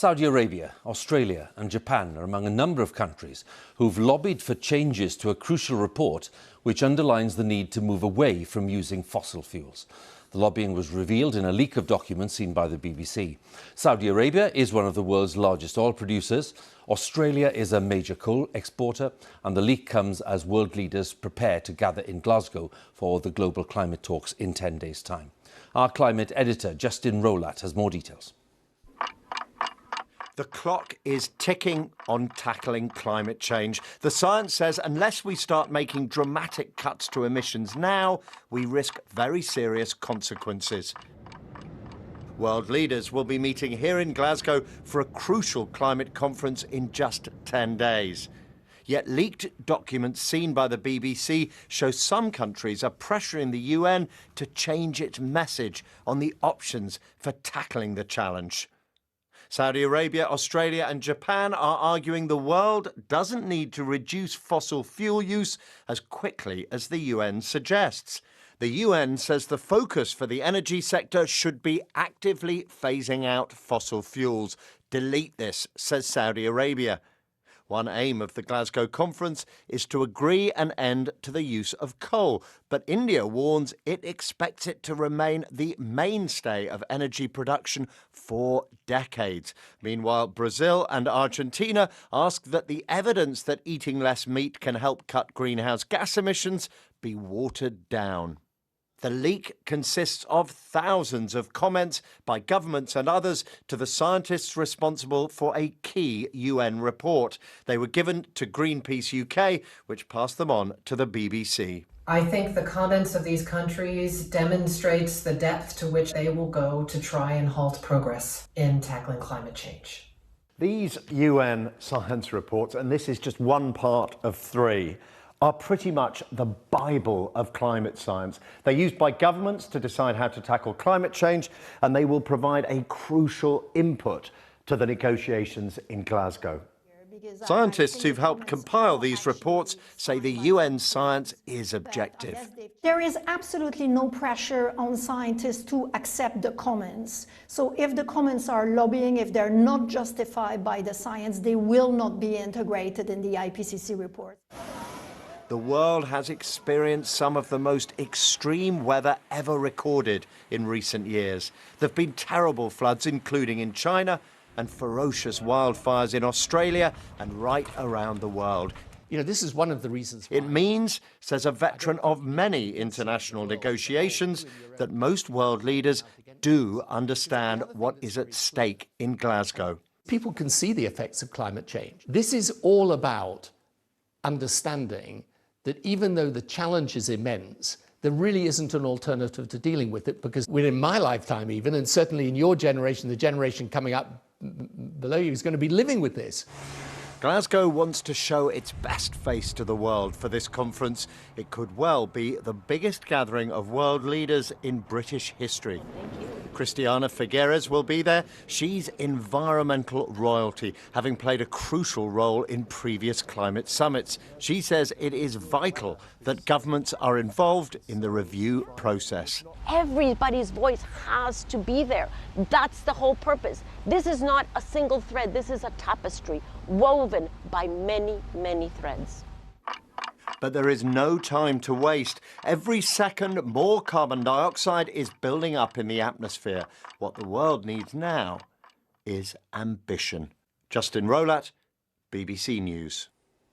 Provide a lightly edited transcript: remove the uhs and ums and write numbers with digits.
Saudi Arabia, Australia and Japan are among a number of countries who've lobbied for changes to a crucial report which underlines the need to move away from using fossil fuels. The lobbying was revealed in a leak of documents seen by the BBC. Saudi Arabia is one of the world's largest oil producers. Australia is a major coal exporter, and the leak comes as world leaders prepare to gather in Glasgow for the global climate talks in 10 days' time. Our climate editor, Justin Rowlatt, has more details. The clock is ticking on tackling climate change. The science says unless we start making dramatic cuts to emissions now, we risk very serious consequences. World leaders will be meeting here in Glasgow for a crucial climate conference in just 10 days. Yet leaked documents seen by the BBC show some countries are pressuring the UN to change its message on the options for tackling the challenge. Saudi Arabia, Australia and Japan are arguing the world doesn't need to reduce fossil fuel use as quickly as the UN suggests. The UN says the focus for the energy sector should be actively phasing out fossil fuels. Delete this, says Saudi Arabia. One aim of the Glasgow conference is to agree an end to the use of coal, but India warns it expects it to remain the mainstay of energy production for decades. Meanwhile, Brazil and Argentina ask that the evidence that eating less meat can help cut greenhouse gas emissions be watered down. The leak consists of thousands of comments by governments and others to the scientists responsible for a key UN report. They were given to Greenpeace UK, which passed them on to the BBC. I think the comments of these countries demonstrates the depth to which they will go to try and halt progress in tackling climate change. These UN science reports, and this is just one part of three, are pretty much the Bible of climate science. They're used by governments to decide how to tackle climate change, and they will provide a crucial input to the negotiations in Glasgow. Scientists who've helped compile these reports say the UN science is objective. There is absolutely no pressure on scientists to accept the comments. So if the comments are lobbying, if they're not justified by the science, they will not be integrated in the IPCC report. The world has experienced some of the most extreme weather ever recorded in recent years. There have been terrible floods, including in China, and ferocious wildfires in Australia and right around the world. You know, this is one of the reasons why. It means, says a veteran of many international negotiations, that most world leaders do understand what is at stake in Glasgow. People can see the effects of climate change. This is all about understanding that even though the challenge is immense, there really isn't an alternative to dealing with it, because within my lifetime even, and certainly in your generation, the generation coming up below you is going to be living with this. Glasgow wants to show its best face to the world for this conference. It could well be the biggest gathering of world leaders in British history. Christiana Figueres will be there. She's environmental royalty, having played a crucial role in previous climate summits. She says it is vital that governments are involved in the review process. Everybody's voice has to be there. That's the whole purpose. This is not a single thread. This is a tapestry woven by many, many threads. But there is no time to waste. Every second, more carbon dioxide is building up in the atmosphere. What the world needs now is ambition. Justin Rowlatt, BBC News.